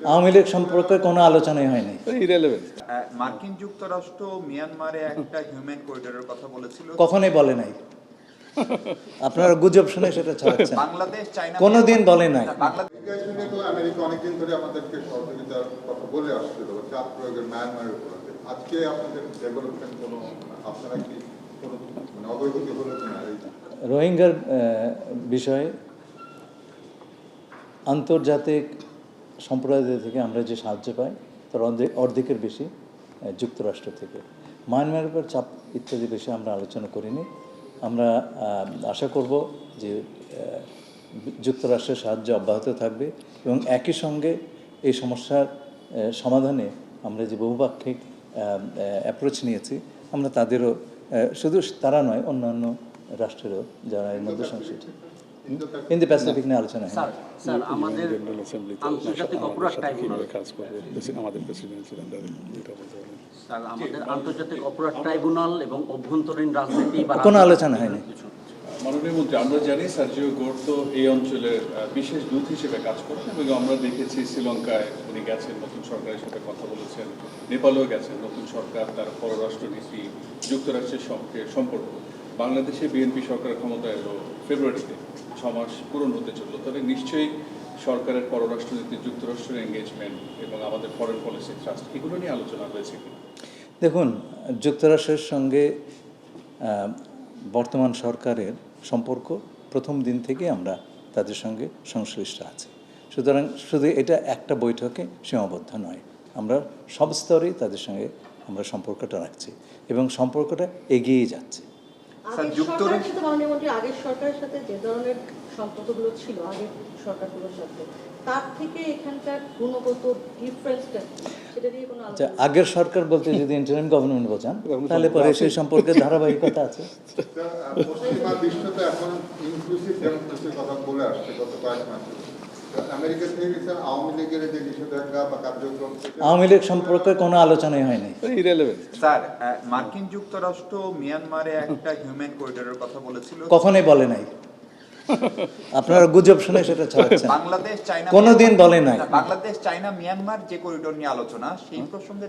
আওয়ামী লীগ সম্পর্কে কোনো আলোচনাই হয়নি। মার্কিন যুক্তরাষ্ট্র মিয়ানমারে একটা হিউম্যান করিডোরের কথা বলেছিল, কখনোই বলে নাই। আপনারা গুজব শুনে সেটা ছড়াচ্ছেন। বাংলাদেশ চায়না কোনোদিন বলে নাই। আমেরিকা অনেকদিন ধরে আমাদেরকে সহযোগিতার কথা বলে আসছিল চাপ প্রয়োগের মায়ানমারের উপর। আজকে আপনাদের ডেভেলপমেন্ট কোনো আপনারা কি কোনো অগ্রগতি হলো কিনা? রোহিঙ্গার বিষয়ে আন্তর্জাতিক সম্প্রদায় থেকে আমরা যে সাহায্য পাই তার অর্ধেকের বেশি যুক্তরাষ্ট্র থেকে। মায়ানমারের উপর চাপ ইত্যাদি বিষয়ে আমরা আলোচনা করিনি। আমরা আশা করব যে যুক্তরাষ্ট্রের সাহায্য অব্যাহত থাকবে এবং একই সঙ্গে এই সমস্যার সমাধানে আমরা যে বহুপাক্ষিক অ্যাপ্রোচ নিয়েছি আমরা তাদেরও শুধু তারা নয় অন্যান্য রাষ্ট্রেরও যারা এর মধ্যে সংশ্লিষ্ট ইন্দো প্যাসিফিক নিয়ে আলোচনা হয়। স্যার আমাদের আন্তর্জাতিক অপরাধ ট্রাইব্যুনাল স্যার আমাদের আন্তর্জাতিক অপরাধ ট্রাইব্যুনাল এবং অভ্যন্তরীণ রাজনীতি বা কোনো আলোচনা হয়নি। মাননীয় মন্ত্রী, আমরা জানি সার্জিও গোর্তো এই অঞ্চলের বিশেষ দূত হিসেবে কাজ করেন এবং আমরা দেখেছি শ্রীলঙ্কায় উনি গেছেন, নতুন সরকারের সাথে কথা বলেছেন, নেপালেও গেছেন, নতুন সরকার তার পররাষ্ট্রনীতি, যুক্তরাষ্ট্রের সঙ্গে সম্পর্ক। বাংলাদেশে বিএনপি সরকার ক্ষমতায় এলো ফেব্রুয়ারিতে, 6 মাস পূরণ হতে চলল। তবে নিশ্চয়ই সরকারের পররাষ্ট্রনীতি, যুক্তরাষ্ট্রের এঙ্গেজমেন্ট এবং আমাদের ফরেন পলিসি ট্রাস্ট এগুলো নিয়ে আলোচনা হয়েছে কি? দেখুন, যুক্তরাষ্ট্রের সঙ্গে বর্তমান সরকারের সম্পর্ক প্রথম দিন থেকে আমরা তাদের সঙ্গে সংশ্লিষ্ট আছি। সুতরাং শুধু এটা একটা বৈঠকে সীমাবদ্ধ নয়, আমরা সব স্তরেই তাদের সঙ্গে আমরা সম্পর্কটা রাখছি এবং সম্পর্কটা এগিয়েই যাচ্ছে। আগের সরকারের সাথে যে ধরনের সম্পর্কগুলো ছিল আগের সরকারগুলোর সাথে, তার থেকে এখানকার গুণগত ডিফারেন্সটা সেটা দিয়ে কোনো আচ্ছা, আগের সরকার বলতে যদি ইন্টারিম গভর্নমেন্ট বোঝান তাহলে পরে সেই সম্পর্কে ধারাবাহিকতা আছে। পশ্চিমা বিশ্ব তো এখন ইনক্লুসিভ ডেমোক্রেসির কথা বলে আসছে গত কয়েক মাসে। আমেরিকা থেকে গেছে আওয়ামী লীগের যে নিষেধাজ্ঞা বা কার্যক্রম, আওয়ামী লীগ সম্পর্কে কোনো আলোচনাই হয়নি। স্যার মার্কিন যুক্তরাষ্ট্র মিয়ানমারে একটা হিউম্যান করিডোরের কথা বলেছিল, কখনোই বলে নাই। আপনারা গুজব শুনে সেটা ছড়াচ্ছেন। বাংলাদেশ চায়না কোনোদিন বলে নাই। বাংলাদেশ চায়না মিয়ানমার যে করিডোর নিয়ে আলোচনা, সেই প্রসঙ্গে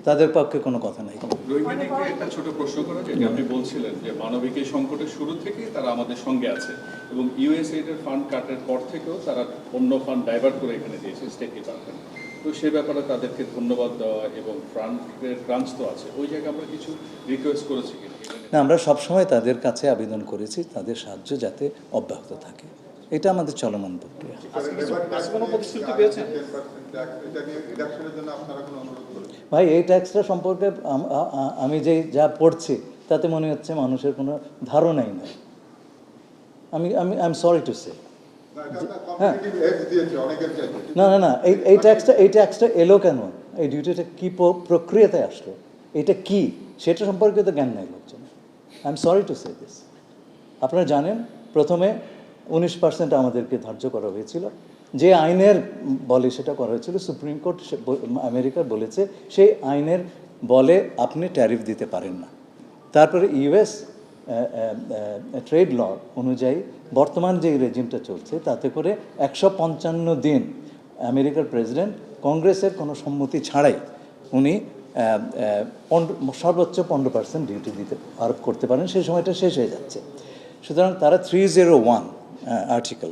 তাদের পক্ষে কোনো কথা নাই। রোহিঙ্গাদেরকে একটা ছোট প্রশ্ন করা যায়, আপনি বলছিলেন যে মানবিক এই সংকটের শুরু থেকেই তারা আমাদের সঙ্গে আছে এবং ইউএসএইড এর ফান্ড কাটের পর থেকেও তারা অন্য ফান্ড ডাইভার্ট করে এখানে দিয়েছে স্টেট ডিপার্টমেন্ট। তো সে ব্যাপারে তাদেরকে ধন্যবাদ দেওয়া এবং ফ্রান্টের ব্রাঞ্চ তো আছে, ওই জায়গায় আমরা কিছু রিকোয়েস্ট করেছি কিনা? না, আমরা সবসময় তাদের কাছে আবেদন করেছি তাদের সাহায্য যাতে অব্যাহত থাকে, এটা আমাদের চলমান প্রক্রিয়া। ভাই, এই ট্যাক্সটা সম্পর্কে আমি যা পড়ছি তাতে মনে হচ্ছে মানুষের কোনো ধারণাই নেই। I am sorry to say. হ্যাঁ, না, এই ট্যাক্সটা এলো কেন, এই ডিউটিটা কী প্রক্রিয়াতে আসলো, এটা কি সেটা সম্পর্কে তো জ্ঞান নেই লোকজন। I am sorry to say this. আপনারা জানেন প্রথমে 19% আমাদেরকে ধার্য করা হয়েছিল, যে আইনের বলে সেটা করা হয়েছিল। সুপ্রিম কোর্ট আমেরিকার বলেছে সেই আইনের বলে আপনি ট্যারিফ দিতে পারেন না। তারপরে ইউএস ট্রেড ল অনুযায়ী বর্তমান যে রেজিমটা চলছে তাতে করে 155 দিন আমেরিকার প্রেসিডেন্ট কংগ্রেসের কোনো সম্মতি ছাড়াই উনি সর্বোচ্চ 15% ডিউটি দিতে আরোপ করতে পারেন, সেই সময়টা শেষ হয়ে যাচ্ছে। সুতরাং তারা 301 আর্টিকেল,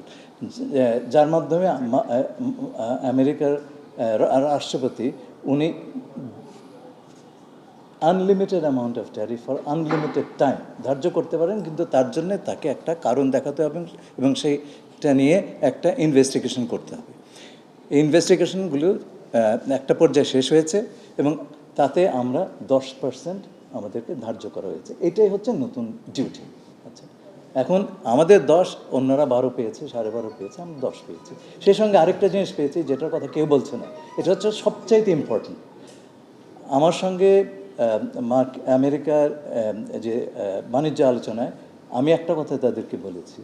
যার মাধ্যমে আমেরিকার রাষ্ট্রপতি উনি unlimited amount of tariff for unlimited time ধার্য করতে পারেন, কিন্তু তার জন্যে তাকে একটা কারণ দেখাতে হবে এবং সেইটা নিয়ে একটা ইনভেস্টিগেশন করতে হবে। এই ইনভেস্টিগেশনগুলো একটা পর্যায়ে শেষ হয়েছে এবং তাতে আমরা 10% আমাদেরকে ধার্য করা হয়েছে। এটাই হচ্ছে নতুন ডিউটি। আচ্ছা, এখন আমাদের 10, অন্যরা 12 পেয়েছে, 12.5 পেয়েছে, আমরা 10 পেয়েছি। সেই সঙ্গে আরেকটা জিনিস পেয়েছি যেটার কথা কেউ বলছে না, এটা হচ্ছে সবচাইতে ইম্পর্টেন্ট। আমার সঙ্গে আমেরিকার যে বাণিজ্য আলোচনায় আমি একটা কথা তাদেরকে বলেছি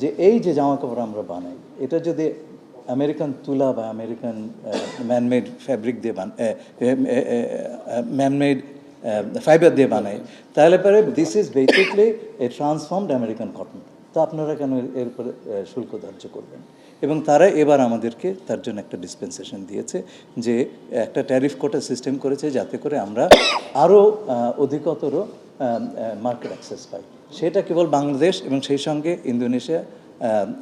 যে এই যে জামা কাপড় আমরা বানাই, এটা যদি আমেরিকান তুলা বা আমেরিকান ম্যানমেড ফ্যাব্রিক দিয়ে ম্যানমেড ফাইবার দিয়ে বানাই, তাহলে পরে this is basically A transformed American cotton. তো আপনারা কেন এর উপরে শুল্ক ধার্য করবেন? এবং তারা এবার আমাদেরকে তার জন্য একটা ডিসপেন্সেশন দিয়েছে, যে একটা ট্যারিফ কোটা সিস্টেম করেছে যাতে করে আমরা আরও অধিকতর মার্কেট অ্যাক্সেস পাই। সেটা কেবল বাংলাদেশ এবং সেই সঙ্গে ইন্দোনেশিয়া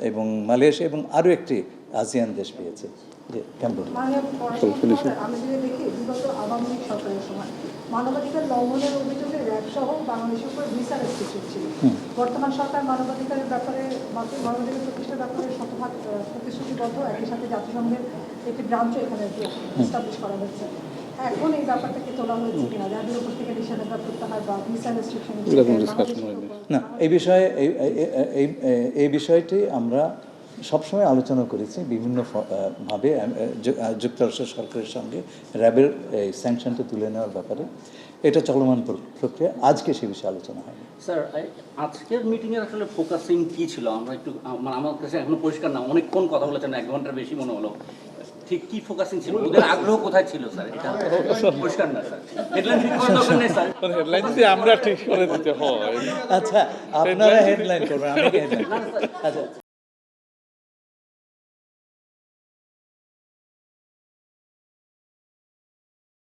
এবং মালয়েশিয়া এবং আরও একটি আসিয়ান দেশ পেয়েছে, যে ক্যাম্বোডিয়া। মাননীয় পররাষ্ট্রমন্ত্রী, আমি যদি দেখি বিগত আওয়ামী লীগ সরকারের সময় মানবাধিকার লঙ্ঘনের অভিযোগে র্যাব সহ বাংলাদেশের উপর ভিসা রেস্ট্রিকশন ছিল। বর্তমান সরকার মানবাধিকারের ব্যাপারে মানবাধিকার প্রতিষ্ঠার ব্যাপারে শতভাগ প্রতিশ্রুতিবদ্ধ, একই সাথে জাতিসংঘের একটি ব্রাঞ্চও এখানে এস্টাবলিশ করা হয়েছে। এখন এই ব্যাপারটাকে তোলা হয়েছে কিনা, র্যাবের উপর থেকে নিষেধাজ্ঞা প্রত্যাহার বা ভিসা রেস্ট্রিকশন? না, এই বিষয়টি আমরা সবসময় আলোচনা করেছি বিভিন্ন ভাবে যুক্তরাষ্ট্র সরকারের সঙ্গে র্যাবের এই স্যাংশনটা তুলে নেওয়ার ব্যাপারে। এটা চলমান প্রক্রিয়া, আজকে সে বিষয়ে আলোচনা হয়নি। স্যার, আজকের মিটিংয়ের আসলে ফোকাসিং কী ছিল? আমরা একটু আমার কাছে এখনো পরিষ্কার না, অনেকক্ষণ কথা বলেছেন, 1 ঘন্টার বেশি মনে হলো। ঠিক কি ফোকাসিং ছিল, ওদের আগ্রহ কোথায় ছিল স্যার? এটা পরিষ্কার না স্যার, হেডলাইন ঠিক করার দরকার নেই স্যার। হেডলাইন যদি আমরা ঠিক করে দিতে হয়। আচ্ছা, আপনারা হেডলাইন করবেন, আমি হেডলাইন। আচ্ছা,